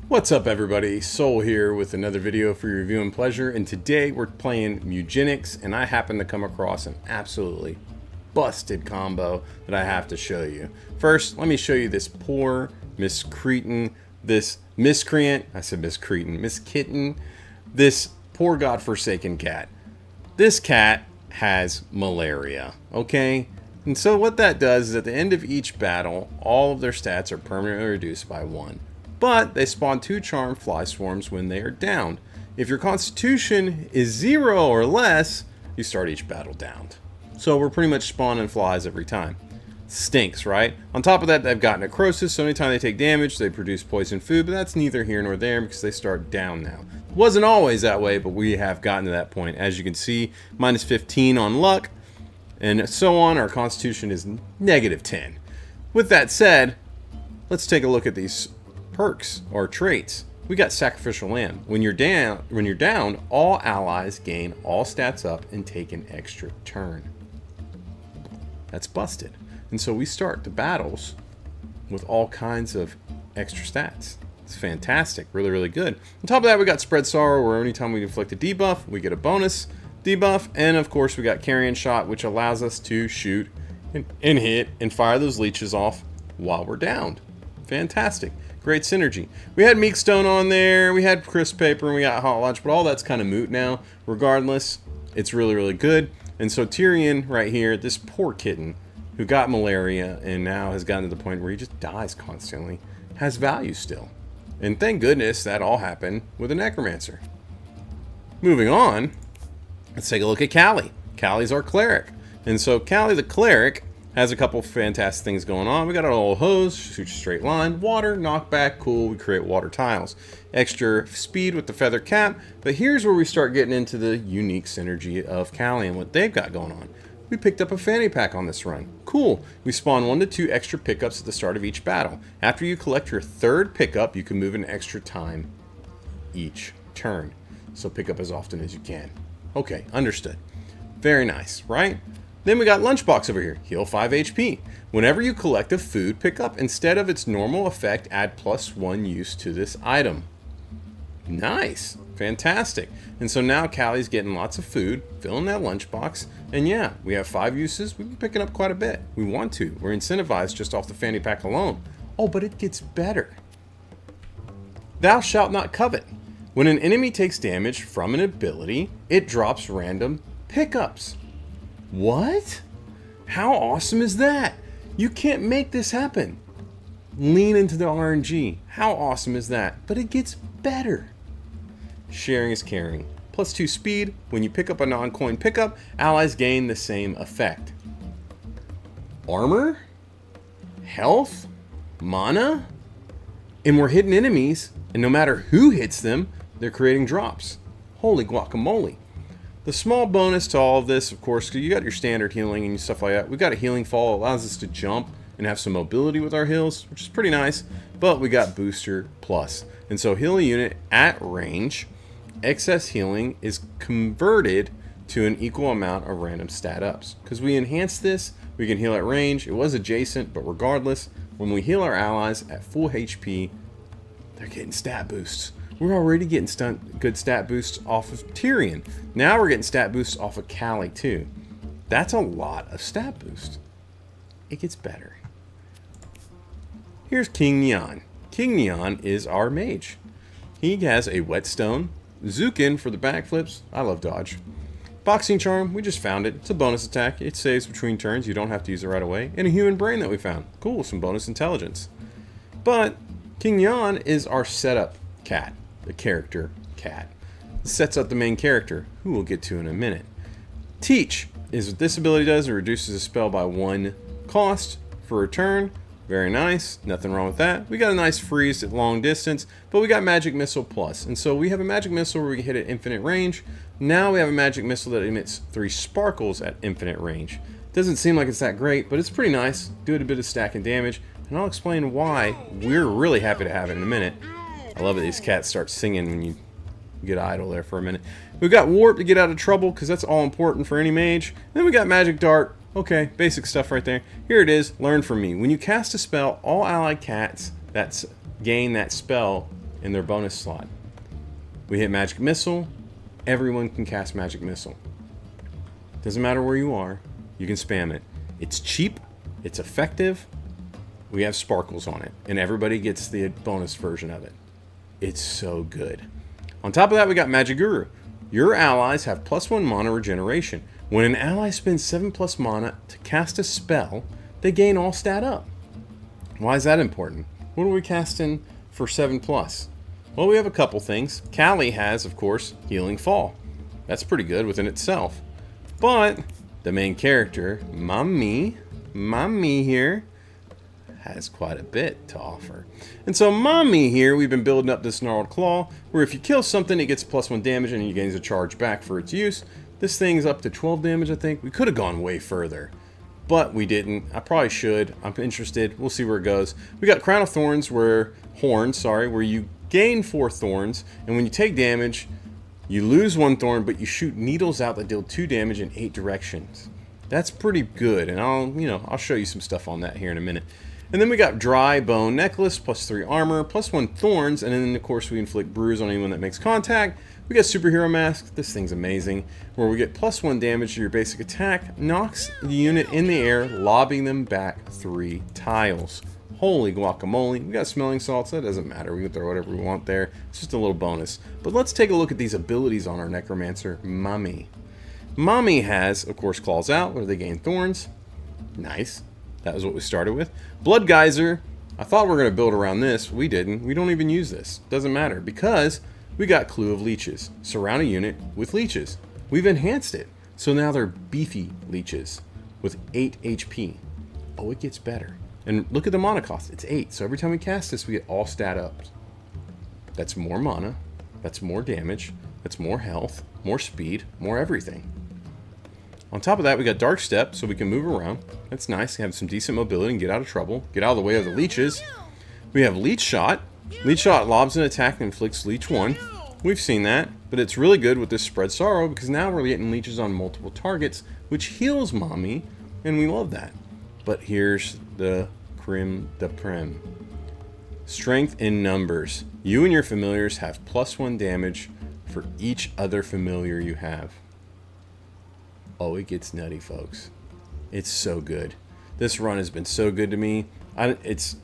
What's up everybody, Soul here with another video for your viewing pleasure, and today we're playing Mewgenics, and I happen to come across an absolutely busted combo that I have to show you. First, let me show you this poor miscreant, this poor godforsaken cat. This cat has malaria, okay? And so what that does is at the end of each battle, all of their stats are permanently reduced by 1. But they spawn 2 charmed fly swarms when they are downed. If your constitution is 0 or less, you start each battle downed. So we're pretty much spawning flies every time. Stinks, right? On top of that, they've got necrosis, so anytime they take damage, they produce poison food, but that's neither here nor there because they start down now. Wasn't always that way, but we have gotten to that point. As you can see, minus 15 on luck, and so on. Our constitution is negative 10. With that said, let's take a look at these perks or traits. We got Sacrificial Lamb. When you're down, all allies gain all stats up and take an extra turn. That's busted. And so we start the battles with all kinds of extra stats. It's fantastic, really, really good. On top of that, we got Spread Sorrow, where anytime we inflict a debuff, we get a bonus debuff, and of course we got Carrion Shot, which allows us to shoot and hit and fire those leeches off while we're downed. Fantastic. Great synergy. We had Meek Stone on there, we had Crisp Paper, and we got Hot Launch, but all that's kind of moot now. Regardless, it's really, really good. And so Tirion right here, this poor kitten who got malaria and now has gotten to the point where he just dies constantly, has value still. And thank goodness that all happened with a Necromancer. Moving on, let's take a look at Callie. Callie's our Cleric. And so Callie the Cleric has a couple fantastic things going on. We got our old hose, shoots a straight line, water, knockback, cool, we create water tiles. Extra speed with the feather cap, but here's where we start getting into the unique synergy of Callie and what they've got going on. We picked up a fanny pack on this run. Cool. We spawn 1 to 2 extra pickups at the start of each battle. After you collect your 3rd pickup, you can move an extra time each turn. So pick up as often as you can. Okay, understood. Very nice, right? Then we got Lunchbox over here, heal 5 HP. Whenever you collect a food pickup, instead of its normal effect, add +1 use to this item. Nice, fantastic. And so now Callie's getting lots of food, filling that lunchbox, and yeah, we have 5 uses. We've been picking up quite a bit. We want to. We're incentivized just off the fanny pack alone. Oh, but it gets better. Thou shalt not covet. When an enemy takes damage from an ability, it drops random pickups. What? How awesome is that? You can't make this happen. Lean into the RNG. How awesome is that? But it gets better. Sharing is caring. +2 speed. When you pick up a non-coin pickup, allies gain the same effect. Armor? Health? Mana? And we're hitting enemies, and no matter who hits them, they're creating drops. Holy guacamole. The small bonus to all of this, of course, because you got your standard healing and stuff like that. We got a healing fall, allows us to jump and have some mobility with our heals, which is pretty nice. But we got Booster Plus. And so heal a unit at range. Excess healing is converted to an equal amount of random stat ups. Because we enhanced this, we can heal at range. It was adjacent, but regardless, when we heal our allies at full HP, they're getting stat boosts. We're already getting good stat boosts off of Tirion. Now we're getting stat boosts off of Callie too. That's a lot of stat boost. It gets better. Here's King Neon. King Neon is our mage. He has a whetstone, Zukin for the backflips. I love dodge. Boxing charm, we just found it. It's a bonus attack. It saves between turns. You don't have to use it right away. And a human brain that we found. Cool, some bonus intelligence. But King Neon is our setup cat. The character cat. Sets up the main character, who we'll get to in a minute. Teach is what this ability does. It reduces a spell by 1 cost for a turn. Very nice. Nothing wrong with that. We got a nice freeze at long distance, but we got Magic Missile Plus. And so we have a Magic Missile where we hit at infinite range. Now we have a Magic Missile that emits 3 sparkles at infinite range. Doesn't seem like it's that great, but it's pretty nice. Do it a bit of stacking damage, and I'll explain why we're really happy to have it in a minute. I love it. These cats start singing when you get idle there for a minute. We've got Warp to get out of trouble because that's all important for any mage. And then we got Magic Dart. Okay, basic stuff right there. Here it is. Learn from me. When you cast a spell, all allied cats that gain that spell in their bonus slot. We hit Magic Missile. Everyone can cast Magic Missile. Doesn't matter where you are. You can spam it. It's cheap. It's effective. We have sparkles on it. And everybody gets the bonus version of it. It's so good. On top of that, we got Magic Guru. Your allies have +1 mana regeneration. When an ally spends 7+ mana to cast a spell, they gain all stat up. Why is that important? What are we casting for 7+? Well, we have a couple things. Callie has, of course, Healing Fall. That's pretty good within itself. But the main character, Mommy here, has quite a bit to offer. And so Mommy here, we've been building up this Gnarled Claw, where if you kill something, it gets +1 damage and it gains a charge back for its use. This thing's up to 12 damage, I think. We could have gone way further, but we didn't. I probably should. I'm interested. We'll see where it goes. We got Crown of Thorns, where you gain 4 thorns, and when you take damage, you lose 1 thorn, but you shoot needles out that deal 2 damage in 8 directions. That's pretty good, and I'll show you some stuff on that here in a minute. And then we got Dry Bone Necklace, +3 armor, +1 thorns, and then of course we inflict bruise on anyone that makes contact. We got Superhero Mask. This thing's amazing, where we get +1 damage to your basic attack, knocks the unit in the air, lobbing them back 3 tiles. Holy guacamole. We got Smelling Salts. That doesn't matter. We can throw whatever we want there. It's just a little bonus. But let's take a look at these abilities on our Necromancer, Mommy. Mommy has, of course, Claws Out, where they gain thorns. Nice. That was what we started with. Blood Geyser. I thought we were going to build around this. We didn't. We don't even use this. Doesn't matter, because we got Clue of Leeches. Surround a unit with leeches. We've enhanced it. So now they're beefy leeches with 8 HP. Oh, it gets better. And look at the mana cost. It's 8. So every time we cast this, we get all stat ups. That's more mana. That's more damage. That's more health. More speed. More everything. On top of that, we got Dark Step, so we can move around. That's nice. Have some decent mobility and get out of trouble. Get out of the way of the leeches. We have Leech Shot. Leech Shot lobs an attack and inflicts Leech 1. We've seen that, but it's really good with this Spread Sorrow, because now we're getting leeches on multiple targets, which heals Mommy, and we love that. But here's the creme de prime. Strength in numbers. You and your familiars have +1 damage for each other familiar you have. Oh, it gets nutty, folks. It's so good. This run has been so good to me. It's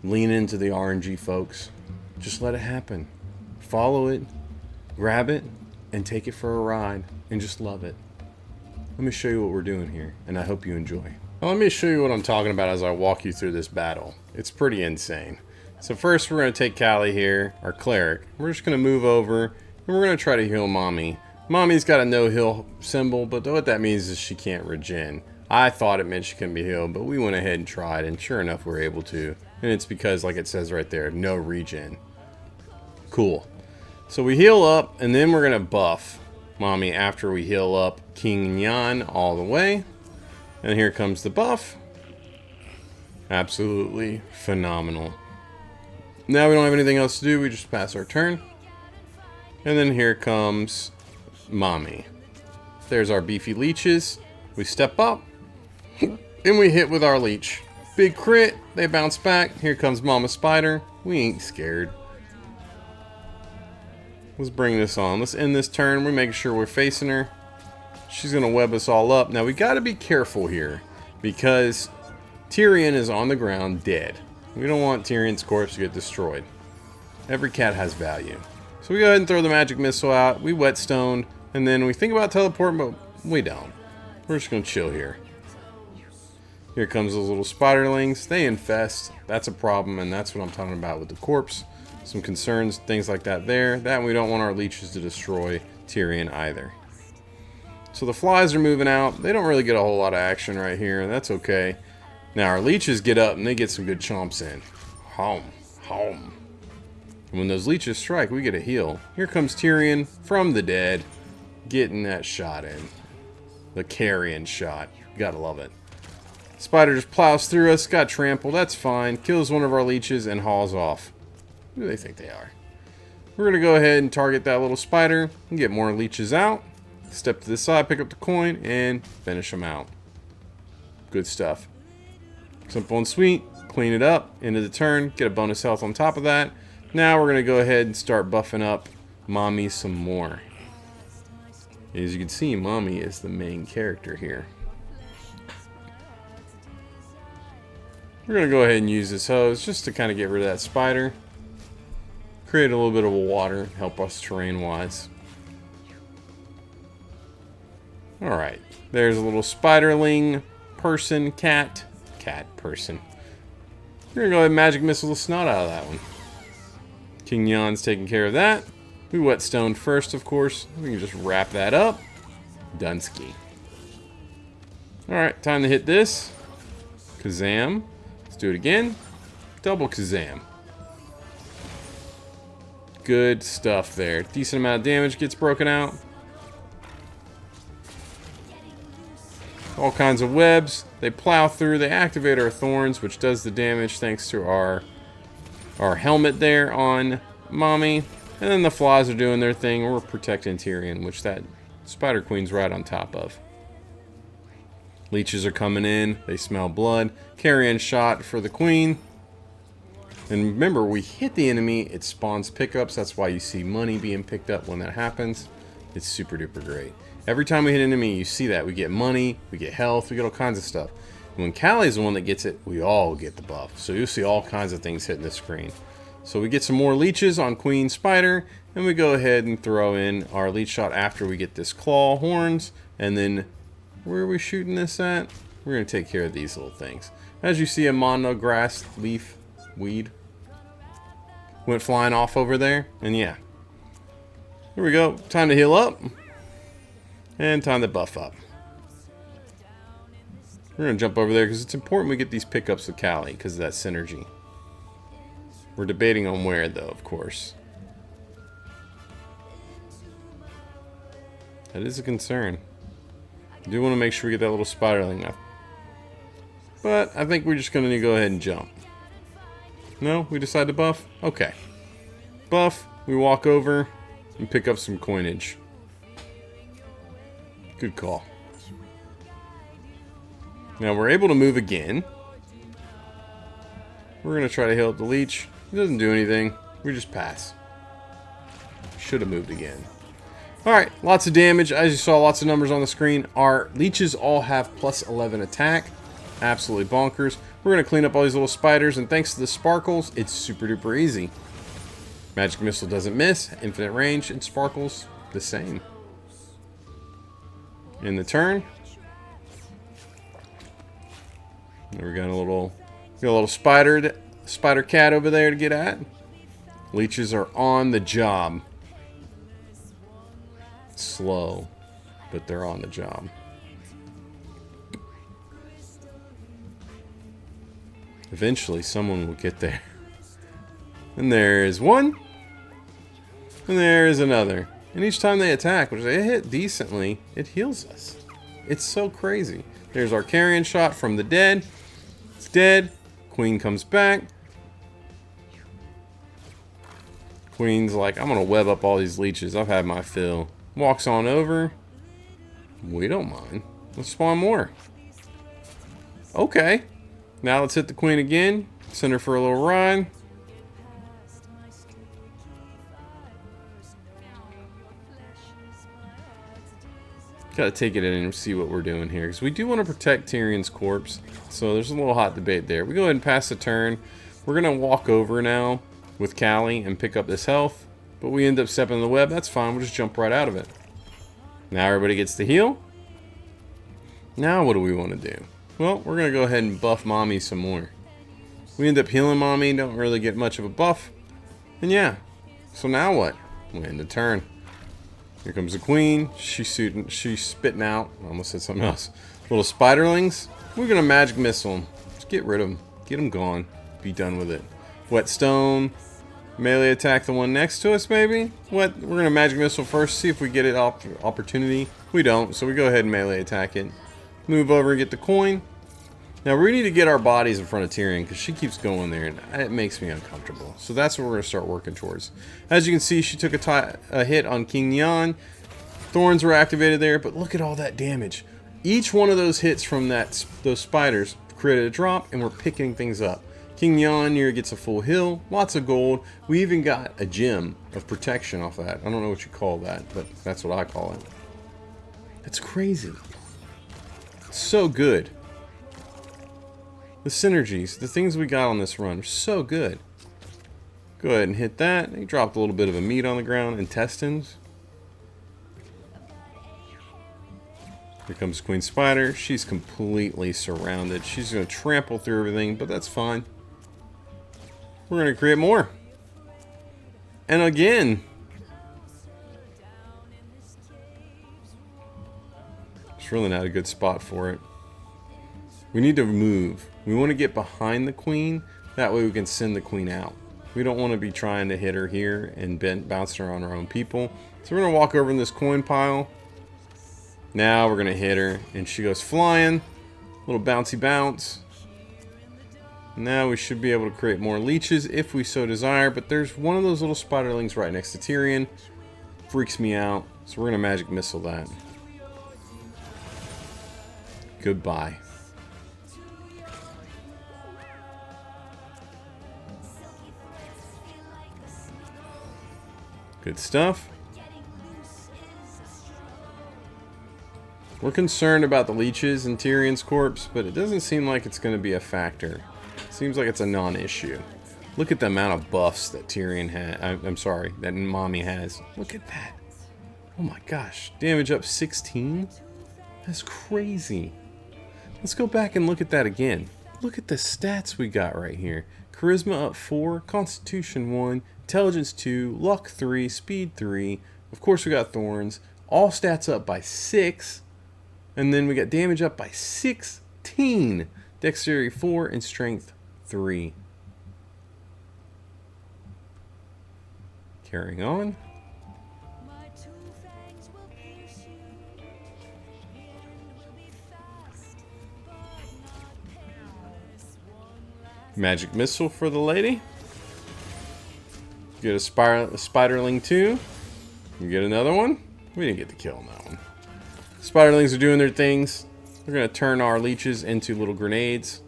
lean into the RNG, folks. Just let it happen. Follow it, grab it, and take it for a ride, and just love it. Let me show you what we're doing here, and I hope you enjoy. Now, let me show you what I'm talking about as I walk you through this battle. It's pretty insane. So first, we're going to take Callie here, our Cleric. We're just going to move over, and we're going to try to heal Mommy. Mommy's got a no-heal symbol, but what that means is she can't regen. I thought it meant she couldn't be healed, but we went ahead and tried, and sure enough, we were able to. And it's because, like it says right there, no regen. Cool. So we heal up, and then we're going to buff Mommy after we heal up King Nyan all the way. And here comes the buff. Absolutely phenomenal. Now we don't have anything else to do, we just pass our turn. And then here comes Mommy. There's our beefy leeches. We step up, and we hit with our leech. Big crit, they bounce back. Here comes Mama Spider. We ain't scared. Let's bring this on. Let's end this turn. We're making sure we're facing her. She's going to web us all up. Now, we got to be careful here, because Tirion is on the ground dead. We don't want Tyrion's corpse to get destroyed. Every cat has value. So we go ahead and throw the magic missile out. We whetstone, and then we think about teleporting, but we don't. We're just going to chill here. Here comes those little spiderlings. They infest. That's a problem, and that's what I'm talking about with the corpse. Some concerns, things like that there. That we don't want our leeches to destroy Tirion either. So the flies are moving out. They don't really get a whole lot of action right here, and that's okay. Now our leeches get up, and they get some good chomps in. Home. Home. And when those leeches strike, we get a heal. Here comes Tirion from the dead, getting that shot in. The carrion shot. You gotta love it. Spider just plows through us, got trampled, that's fine. Kills one of our leeches and hauls off. Who do they think they are? We're gonna go ahead and target that little spider and get more leeches out. Step to the side, pick up the coin, and finish them out. Good stuff. Simple and sweet. Clean it up. End of the turn. Get a bonus health on top of that. Now we're going to go ahead and start buffing up Mommy some more. As you can see, Mommy is the main character here. We're going to go ahead and use this hose just to kind of get rid of that spider. Create a little bit of water, help us terrain-wise. Alright, there's a little spiderling person, cat person. We're going to go ahead and magic missile the snot out of that one. King Yon's taking care of that. We whetstone first, of course. We can just wrap that up. Dunsky. Alright, time to hit this. Kazam. Let's do it again. Double Kazam. Good stuff there. Decent amount of damage gets broken out. All kinds of webs. They plow through. They activate our thorns, which does the damage thanks to our helmet there on Mommy. And then the flies are doing their thing. We're protecting Tirion, which that Spider Queen's right on top of. Leeches are coming in. They smell blood. Carrion shot for the Queen. And remember, we hit the enemy, it spawns pickups. That's why you see money being picked up when that happens. It's super duper great. Every time we hit an enemy, you see that. We get money, we get health, we get all kinds of stuff. And when Callie's the one that gets it, we all get the buff. So you'll see all kinds of things hitting the screen. So we get some more leeches on Queen Spider, and we go ahead and throw in our leech shot after we get this claw horns. And then, where are we shooting this at? We're going to take care of these little things. As you see, a mono grass leaf weed went flying off over there, and yeah. Here we go. Time to heal up. And time to buff up. We're going to jump over there because it's important we get these pickups with Callie because of that synergy. We're debating on where, though, of course. That is a concern. I do want to make sure we get that little spiderling up. But I think we're just going to go ahead and jump. No? We decide to buff? Okay. Buff. We walk over and pick up some coinage. Good call. Now we're able to move again. We're going to try to heal up the leech. It doesn't do anything. We just pass. Should have moved again. Alright, lots of damage. As you saw, lots of numbers on the screen. Our leeches all have plus 11 attack. Absolutely bonkers. We're going to clean up all these little spiders, and thanks to the sparkles, it's super duper easy. Magic Missile doesn't miss. Infinite range, and sparkles the same. In the turn. There we got a little spider cat over there to get at. Leeches are on the job. Slow, but they're on the job. Eventually, someone will get there. And there is one. And there is another. And each time they attack, which they hit decently, it heals us. It's so crazy. There's our carrion shot from the dead. It's dead. Queen comes back. Queen's like, I'm going to web up all these leeches. I've had my fill. Walks on over. We don't mind. Let's spawn more. Okay. Now let's hit the Queen again. Send her for a little ride. Gotta take it in and see what we're doing here, because we do want to protect Tyrion's corpse. So there's a little hot debate there. We go ahead and pass the turn. We're gonna walk over now with Callie and pick up this health, but we end up stepping in the web. That's fine. We'll just jump right out of it. Now everybody gets to heal. Now what do we want to do? Well, we're gonna go ahead and buff Mommy some more. We end up healing Mommy. Don't really get much of a buff. And yeah. So now what? We end the turn. Here comes the Queen. She's spitting out. I almost said something else. Little spiderlings. We're going to magic missile them. Just get rid of them. Get them gone. Be done with it. Whetstone. Melee attack the one next to us, maybe? What? We're going to magic missile first. See if we get it opportunity. We don't. So we go ahead and melee attack it. Move over and get the coin. Now we need to get our bodies in front of Tirion because she keeps going there and it makes me uncomfortable. So that's what we're going to start working towards. As you can see, she took a hit on King Yon. Thorns were activated there, but look at all that damage. Each one of those hits from those spiders created a drop, and we're picking things up. King Yon gets a full heal, lots of gold. We even got a gem of protection off that. I don't know what you call that, but that's what I call it. That's crazy. It's so good. The synergies, the things we got on this run are so good. Go ahead and hit that. He dropped a little bit of a meat on the ground, intestines. Here comes Queen Spider. She's completely surrounded. She's going to trample through everything, but that's fine. We're going to create more. And again. It's really not a good spot for it. We need to move. We want to get behind the queen. That way we can send the queen out. We don't want to be trying to hit her here and bouncing her on our own people. So we're going to walk over in this coin pile. Now we're going to hit her. And she goes flying. Little bouncy bounce. Now we should be able to create more leeches if we so desire. But there's one of those little spiderlings right next to Tirion. Freaks me out. So we're going to magic missile that. Goodbye. Good stuff. We're concerned about the leeches in Tyrion's corpse, but it doesn't seem like it's going to be a factor. Seems like it's a non-issue. Look at the amount of buffs that Tirion has. I'm sorry, that Mommy has. Look at that. Oh my gosh. Damage up 16? That's crazy. Let's go back and look at that again. Look at the stats we got right here. Charisma up 4, Constitution 1, Intelligence 2, Luck 3, Speed 3. Of course we got Thorns. All stats up by 6. And then we got damage up by 16. Dexterity 4 and Strength 3. Carrying on. Magic missile for the lady. Get a spiderling too. You get another one. We didn't get the kill on that one. Spiderlings are doing their things. We're going to turn our leeches into little grenades.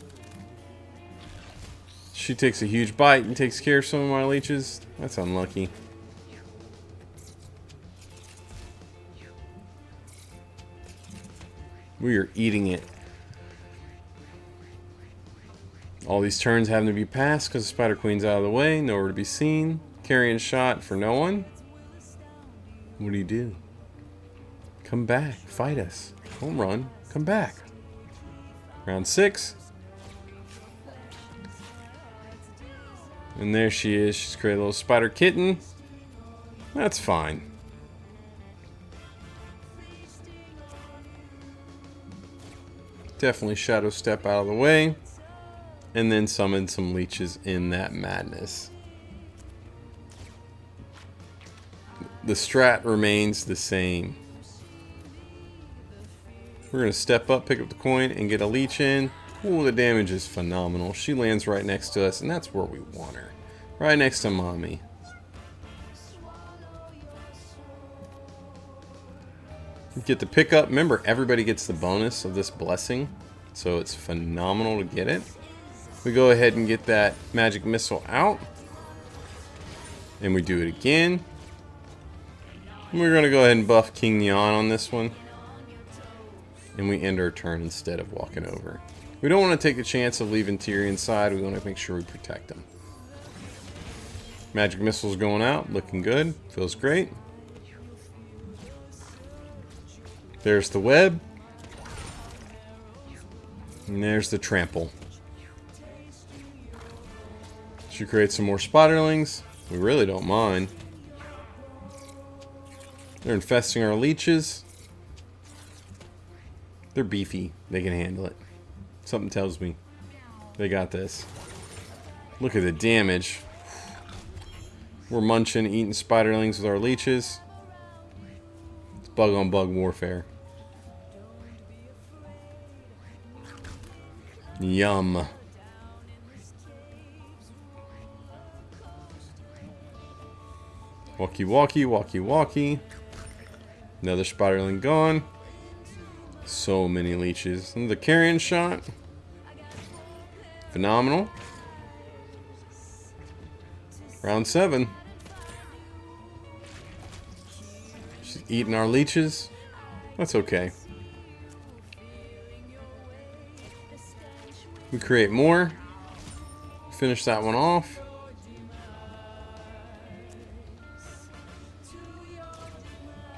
She takes a huge bite and takes care of some of my leeches. That's unlucky. We are eating it. All these turns having to be passed because the Spider Queen's out of the way. Nowhere to be seen. Carrying shot for no one. What do you do? Come back. Fight us. Don't run. Come back. Round 6. And there she is. She's created a little spider kitten. That's fine. Definitely shadow step out of the way. And then summon some leeches in that madness. The strat remains the same. We're going to step up, pick up the coin, and get a leech in. Ooh, the damage is phenomenal. She lands right next to us, and that's where we want her. Right next to Mommy. Get the pickup. Remember, everybody gets the bonus of this blessing. So it's phenomenal to get it. We go ahead and get that magic missile out. And we do it again. And we're going to go ahead and buff King Neon on this one. And we end our turn instead of walking over. We don't want to take a chance of leaving Tyrion's side. We want to make sure we protect him. Magic missile's going out. Looking good. Feels great. There's the web. And there's the trample. Should create some more spiderlings. We really don't mind. They're infesting our leeches. They're beefy. They can handle it. Something tells me they got this. Look at the damage. We're munching, eating spiderlings with our leeches. It's bug on bug warfare. Yum. Walkie walkie, walkie walkie. Another spiderling gone. So many leeches. And the carrion shot. Phenomenal. Round 7. She's eating our leeches. That's okay. We create more. Finish that one off.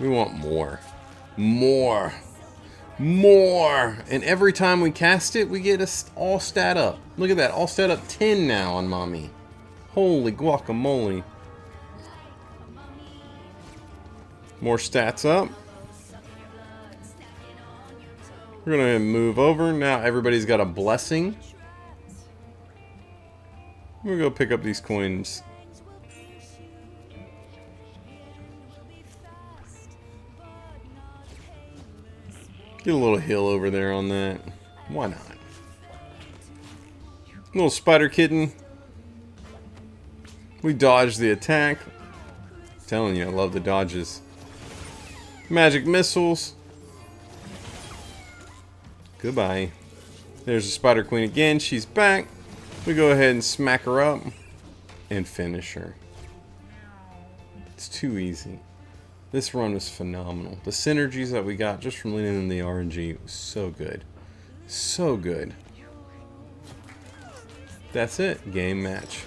We want more. More. More. And every time we cast it, we get a all stat up. Look at that. All stat up 10 now on Mommy. Holy guacamole. More stats up. We're going to move over. Now everybody's got a blessing. We're going to go pick up these coins. Get a little heal over there on that. Why not? Little spider kitten. We dodged the attack. I'm telling you, I love the dodges. Magic missiles. Goodbye. There's the Spider Queen again. She's back. We go ahead and smack her up and finish her. It's too easy. This run was phenomenal. The synergies that we got just from leaning in the RNG was so good. So good. That's it. Game match.